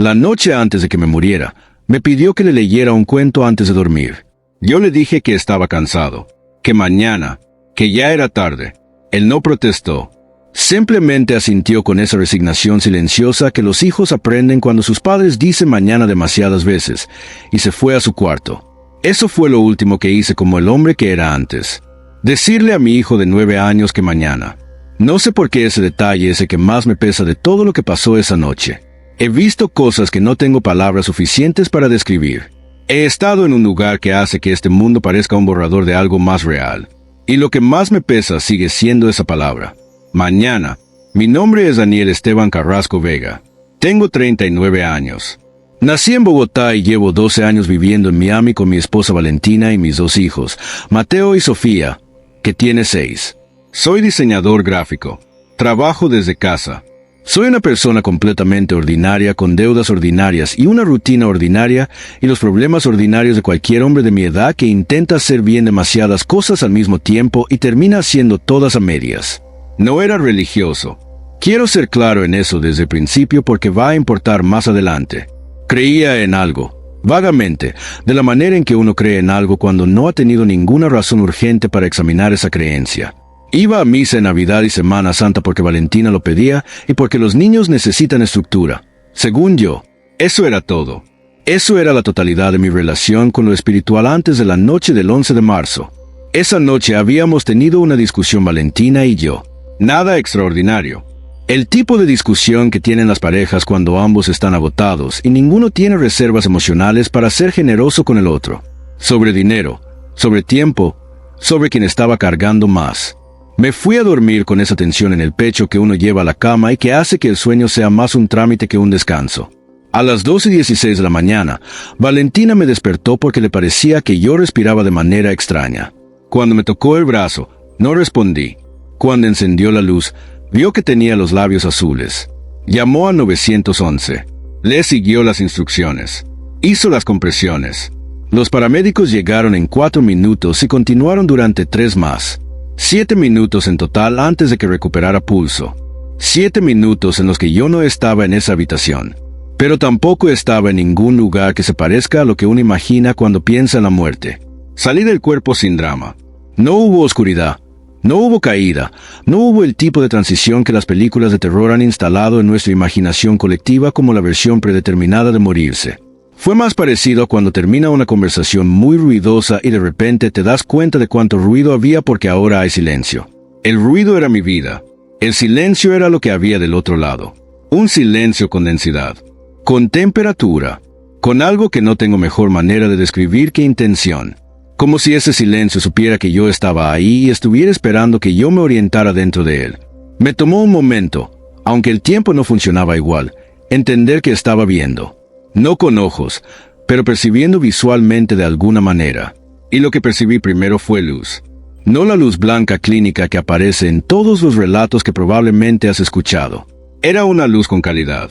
La noche antes de que me muriera, me pidió que le leyera un cuento antes de dormir. Yo le dije que estaba cansado, que mañana, que ya era tarde. Él no protestó. Simplemente asintió con esa resignación silenciosa que los hijos aprenden cuando sus padres dicen mañana demasiadas veces, y se fue a su cuarto. Eso fue lo último que hice como el hombre que era antes. Decirle a mi hijo de 9 años que mañana. No sé por qué ese detalle es el que más me pesa de todo lo que pasó esa noche. He visto cosas que no tengo palabras suficientes para describir. He estado en un lugar que hace que este mundo parezca un borrador de algo más real. Y lo que más me pesa sigue siendo esa palabra. Mañana. Mi nombre es Daniel Esteban Carrasco Vega. Tengo 39 años. Nací en Bogotá y llevo 12 años viviendo en Miami con mi esposa Valentina y mis 2 hijos, Mateo y Sofía, que tiene 6. Soy diseñador gráfico. Trabajo desde casa. Soy una persona completamente ordinaria, con deudas ordinarias y una rutina ordinaria y los problemas ordinarios de cualquier hombre de mi edad que intenta hacer bien demasiadas cosas al mismo tiempo y termina haciendo todas a medias. No era religioso. Quiero ser claro en eso desde el principio porque va a importar más adelante. Creía en algo, vagamente, de la manera en que uno cree en algo cuando no ha tenido ninguna razón urgente para examinar esa creencia. Iba a misa en Navidad y Semana Santa porque Valentina lo pedía y porque los niños necesitan estructura. Según yo, eso era todo. Eso era la totalidad de mi relación con lo espiritual antes de la noche del 11 de marzo. Esa noche habíamos tenido una discusión Valentina y yo. Nada extraordinario. El tipo de discusión que tienen las parejas cuando ambos están agotados y ninguno tiene reservas emocionales para ser generoso con el otro. Sobre dinero, sobre tiempo, sobre quien estaba cargando más. Me fui a dormir con esa tensión en el pecho que uno lleva a la cama y que hace que el sueño sea más un trámite que un descanso. A las 12:16 de la mañana, Valentina me despertó porque le parecía que yo respiraba de manera extraña. Cuando me tocó el brazo, no respondí. Cuando encendió la luz, vio que tenía los labios azules. Llamó a 911. Le siguió las instrucciones. Hizo las compresiones. Los paramédicos llegaron en 4 minutos y continuaron durante 3 más. 7 minutos en total antes de que recuperara pulso. 7 minutos en los que yo no estaba en esa habitación. Pero tampoco estaba en ningún lugar que se parezca a lo que uno imagina cuando piensa en la muerte. Salí del cuerpo sin drama. No hubo oscuridad. No hubo caída, no hubo el tipo de transición que las películas de terror han instalado en nuestra imaginación colectiva como la versión predeterminada de morirse. Fue más parecido a cuando termina una conversación muy ruidosa y de repente te das cuenta de cuánto ruido había porque ahora hay silencio. El ruido era mi vida. El silencio era lo que había del otro lado. Un silencio con densidad, con temperatura, con algo que no tengo mejor manera de describir que intención. Como si ese silencio supiera que yo estaba ahí y estuviera esperando que yo me orientara dentro de él. Me tomó un momento, aunque el tiempo no funcionaba igual, entender que estaba viendo. No con ojos, pero percibiendo visualmente de alguna manera. Y lo que percibí primero fue luz. No la luz blanca clínica que aparece en todos los relatos que probablemente has escuchado. Era una luz con calidad,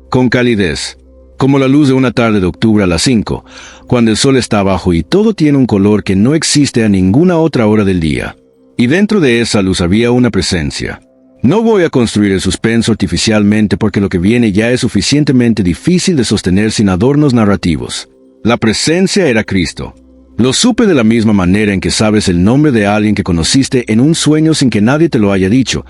con calidez. Como la luz de una tarde de octubre a las 5, cuando el sol está bajo y todo tiene un color que no existe a ninguna otra hora del día. Y dentro de esa luz había una presencia. No voy a construir el suspenso artificialmente porque lo que viene ya es suficientemente difícil de sostener sin adornos narrativos. La presencia era Cristo. Lo supe de la misma manera en que sabes el nombre de alguien que conociste en un sueño sin que nadie te lo haya dicho,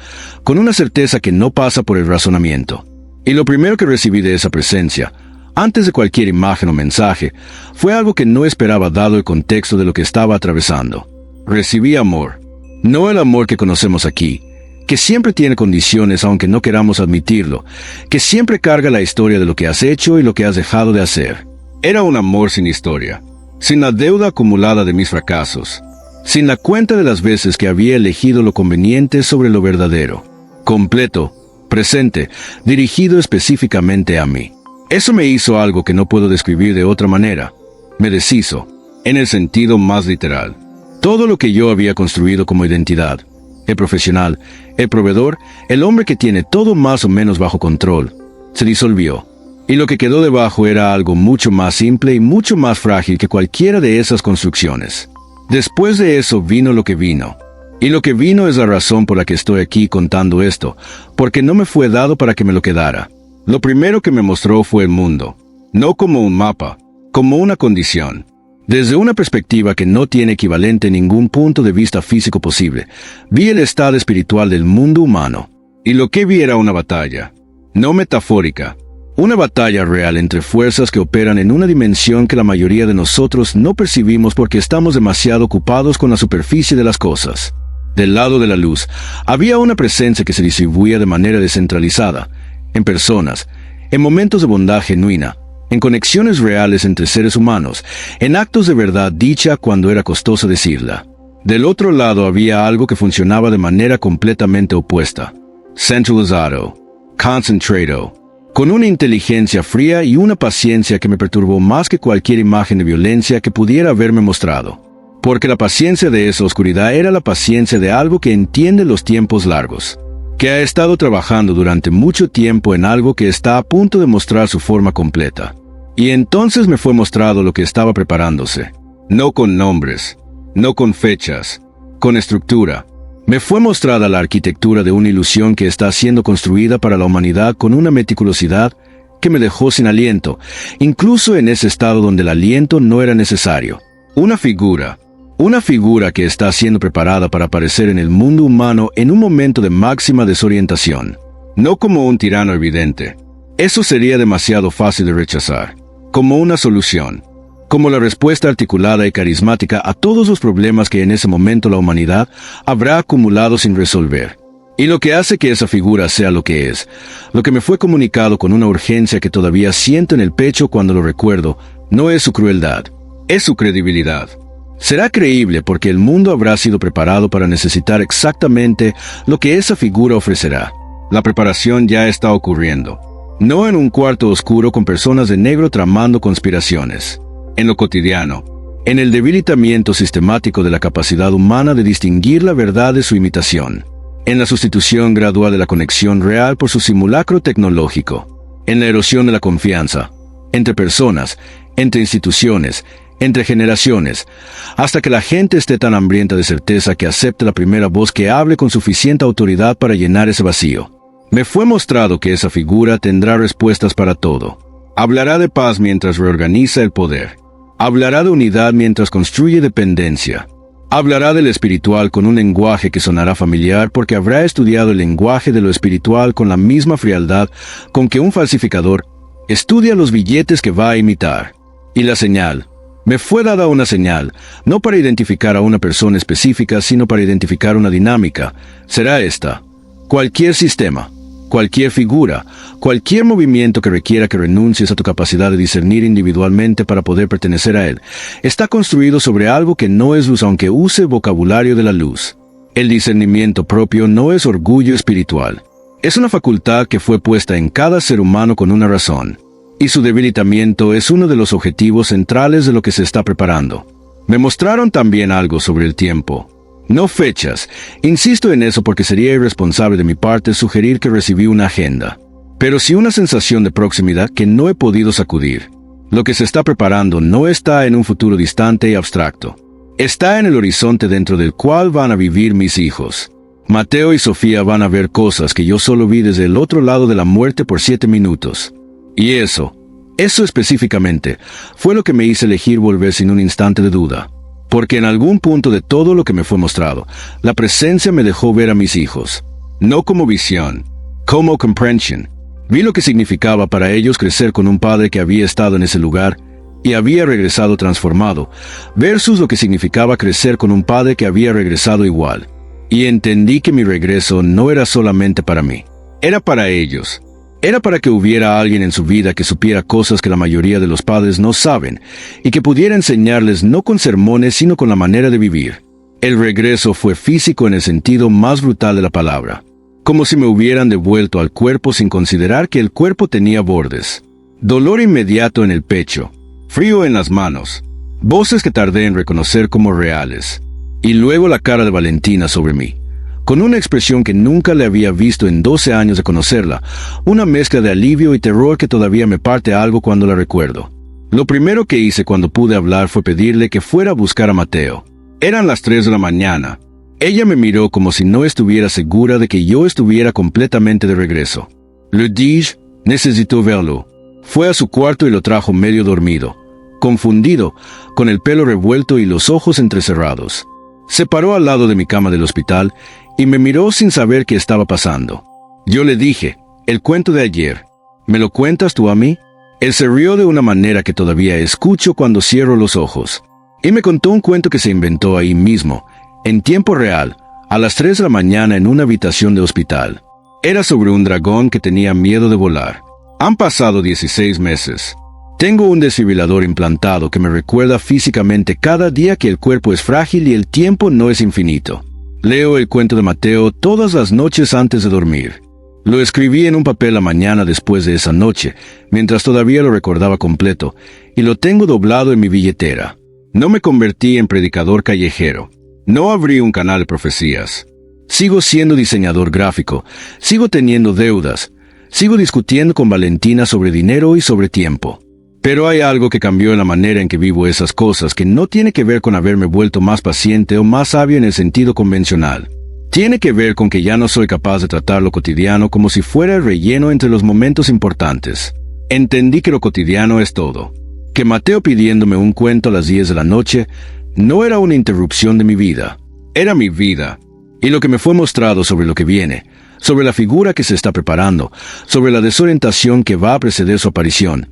con una certeza que no pasa por el razonamiento. Y lo primero que recibí de esa presencia, antes de cualquier imagen o mensaje, fue algo que no esperaba dado el contexto de lo que estaba atravesando. Recibí amor. No el amor que conocemos aquí, que siempre tiene condiciones aunque no queramos admitirlo, que siempre carga la historia de lo que has hecho y lo que has dejado de hacer. Era un amor sin historia, sin la deuda acumulada de mis fracasos, sin la cuenta de las veces que había elegido lo conveniente sobre lo verdadero. Completo, presente, dirigido específicamente a mí. Eso me hizo algo que no puedo describir de otra manera. Me deshizo, en el sentido más literal. Todo lo que yo había construido como identidad, el profesional, el proveedor, el hombre que tiene todo más o menos bajo control, se disolvió. Y lo que quedó debajo era algo mucho más simple y mucho más frágil que cualquiera de esas construcciones. Después de eso vino lo que vino. Y lo que vino es la razón por la que estoy aquí contando esto, porque no me fue dado para que me lo quedara. Lo primero que me mostró fue el mundo, no como un mapa, como una condición. Desde una perspectiva que no tiene equivalente en ningún punto de vista físico posible, vi el estado espiritual del mundo humano. Y lo que vi era una batalla, no metafórica, una batalla real entre fuerzas que operan en una dimensión que la mayoría de nosotros no percibimos porque estamos demasiado ocupados con la superficie de las cosas. Del lado de la luz, había una presencia que se distribuía de manera descentralizada, en personas, en momentos de bondad genuina, en conexiones reales entre seres humanos, en actos de verdad dicha cuando era costoso decirla. Del otro lado había algo que funcionaba de manera completamente opuesta, centralizado, concentrado, con una inteligencia fría y una paciencia que me perturbó más que cualquier imagen de violencia que pudiera haberme mostrado. Porque la paciencia de esa oscuridad era la paciencia de algo que entiende los tiempos largos, que ha estado trabajando durante mucho tiempo en algo que está a punto de mostrar su forma completa. Y entonces me fue mostrado lo que estaba preparándose, no con nombres, no con fechas, con estructura. Me fue mostrada la arquitectura de una ilusión que está siendo construida para la humanidad con una meticulosidad que me dejó sin aliento, incluso en ese estado donde el aliento no era necesario. Una figura que está siendo preparada para aparecer en el mundo humano en un momento de máxima desorientación, no como un tirano evidente. Eso sería demasiado fácil de rechazar, como una solución, como la respuesta articulada y carismática a todos los problemas que en ese momento la humanidad habrá acumulado sin resolver. Y lo que hace que esa figura sea lo que es, lo que me fue comunicado con una urgencia que todavía siento en el pecho cuando lo recuerdo, no es su crueldad, es su credibilidad. Será creíble porque el mundo habrá sido preparado para necesitar exactamente lo que esa figura ofrecerá. La preparación ya está ocurriendo. No en un cuarto oscuro con personas de negro tramando conspiraciones. En lo cotidiano, en el debilitamiento sistemático de la capacidad humana de distinguir la verdad de su imitación. En la sustitución gradual de la conexión real por su simulacro tecnológico. En la erosión de la confianza. Entre personas, entre instituciones, entre generaciones, hasta que la gente esté tan hambrienta de certeza que acepte la primera voz que hable con suficiente autoridad para llenar ese vacío. Me fue mostrado que esa figura tendrá respuestas para todo. Hablará de paz mientras reorganiza el poder. Hablará de unidad mientras construye dependencia. Hablará del espiritual con un lenguaje que sonará familiar porque habrá estudiado el lenguaje de lo espiritual con la misma frialdad con que un falsificador estudia los billetes que va a imitar. Y la señal. Me fue dada una señal, no para identificar a una persona específica, sino para identificar una dinámica. Será esta. Cualquier sistema, cualquier figura, cualquier movimiento que requiera que renuncies a tu capacidad de discernir individualmente para poder pertenecer a él, está construido sobre algo que no es luz aunque use vocabulario de la luz. El discernimiento propio no es orgullo espiritual. Es una facultad que fue puesta en cada ser humano con una razón. Y su debilitamiento es uno de los objetivos centrales de lo que se está preparando. Me mostraron también algo sobre el tiempo. No fechas. Insisto en eso porque sería irresponsable de mi parte sugerir que recibí una agenda. Pero sí una sensación de proximidad que no he podido sacudir. Lo que se está preparando no está en un futuro distante y abstracto. Está en el horizonte dentro del cual van a vivir mis hijos. Mateo y Sofía van a ver cosas que yo solo vi desde el otro lado de la muerte por 7 minutos. Y eso específicamente, fue lo que me hizo elegir volver sin un instante de duda. Porque en algún punto de todo lo que me fue mostrado, la presencia me dejó ver a mis hijos. No como visión, como comprensión. Vi lo que significaba para ellos crecer con un padre que había estado en ese lugar y había regresado transformado, versus lo que significaba crecer con un padre que había regresado igual. Y entendí que mi regreso no era solamente para mí, era para ellos. Era para que hubiera alguien en su vida que supiera cosas que la mayoría de los padres no saben y que pudiera enseñarles no con sermones sino con la manera de vivir. El regreso fue físico en el sentido más brutal de la palabra, como si me hubieran devuelto al cuerpo sin considerar que el cuerpo tenía bordes. Dolor inmediato en el pecho, frío en las manos, voces que tardé en reconocer como reales, y luego la cara de Valentina sobre mí. Con una expresión que nunca le había visto en 12 años de conocerla, una mezcla de alivio y terror que todavía me parte algo cuando la recuerdo. Lo primero que hice cuando pude hablar fue pedirle que fuera a buscar a Mateo. Eran las 3 de la mañana. Ella me miró como si no estuviera segura de que yo estuviera completamente de regreso. Le dije, Necesito verlo. Fue a su cuarto y lo trajo medio dormido, confundido, con el pelo revuelto y los ojos entrecerrados. Se paró al lado de mi cama del hospital y me miró sin saber qué estaba pasando. Yo le dije, el cuento de ayer, ¿me lo cuentas tú a mí? Él se rió de una manera que todavía escucho cuando cierro los ojos. Y me contó un cuento que se inventó ahí mismo, en tiempo real, a las 3 de la mañana en una habitación de hospital. Era sobre un dragón que tenía miedo de volar. Han pasado 16 meses. Tengo un desfibrilador implantado que me recuerda físicamente cada día que el cuerpo es frágil y el tiempo no es infinito. Leo el cuento de Mateo todas las noches antes de dormir. Lo escribí en un papel la mañana después de esa noche, mientras todavía lo recordaba completo, y lo tengo doblado en mi billetera. No me convertí en predicador callejero. No abrí un canal de profecías. Sigo siendo diseñador gráfico. Sigo teniendo deudas. Sigo discutiendo con Valentina sobre dinero y sobre tiempo. Pero hay algo que cambió en la manera en que vivo esas cosas que no tiene que ver con haberme vuelto más paciente o más sabio en el sentido convencional. Tiene que ver con que ya no soy capaz de tratar lo cotidiano como si fuera el relleno entre los momentos importantes. Entendí que lo cotidiano es todo. Que Mateo pidiéndome un cuento a las 10 de la noche no era una interrupción de mi vida. Era mi vida. Y lo que me fue mostrado sobre lo que viene, sobre la figura que se está preparando, sobre la desorientación que va a preceder su aparición,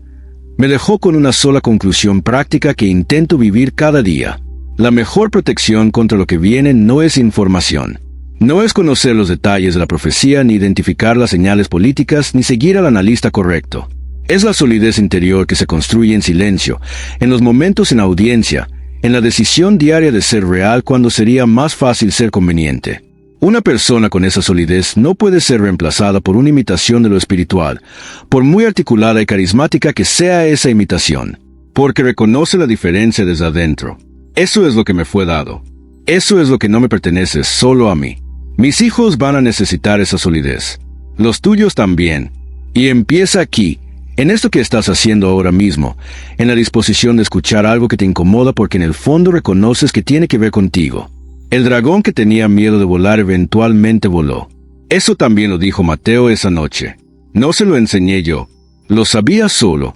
me dejó con una sola conclusión práctica que intento vivir cada día. La mejor protección contra lo que viene no es información. No es conocer los detalles de la profecía, ni identificar las señales políticas, ni seguir al analista correcto. Es la solidez interior que se construye en silencio, en los momentos en audiencia, en la decisión diaria de ser real cuando sería más fácil ser conveniente. Una persona con esa solidez no puede ser reemplazada por una imitación de lo espiritual, por muy articulada y carismática que sea esa imitación, porque reconoce la diferencia desde adentro. Eso es lo que me fue dado. Eso es lo que no me pertenece solo a mí. Mis hijos van a necesitar esa solidez. Los tuyos también. Y empieza aquí, en esto que estás haciendo ahora mismo, en la disposición de escuchar algo que te incomoda porque en el fondo reconoces que tiene que ver contigo. El dragón que tenía miedo de volar eventualmente voló. Eso también lo dijo Mateo esa noche. No se lo enseñé yo. Lo sabía solo.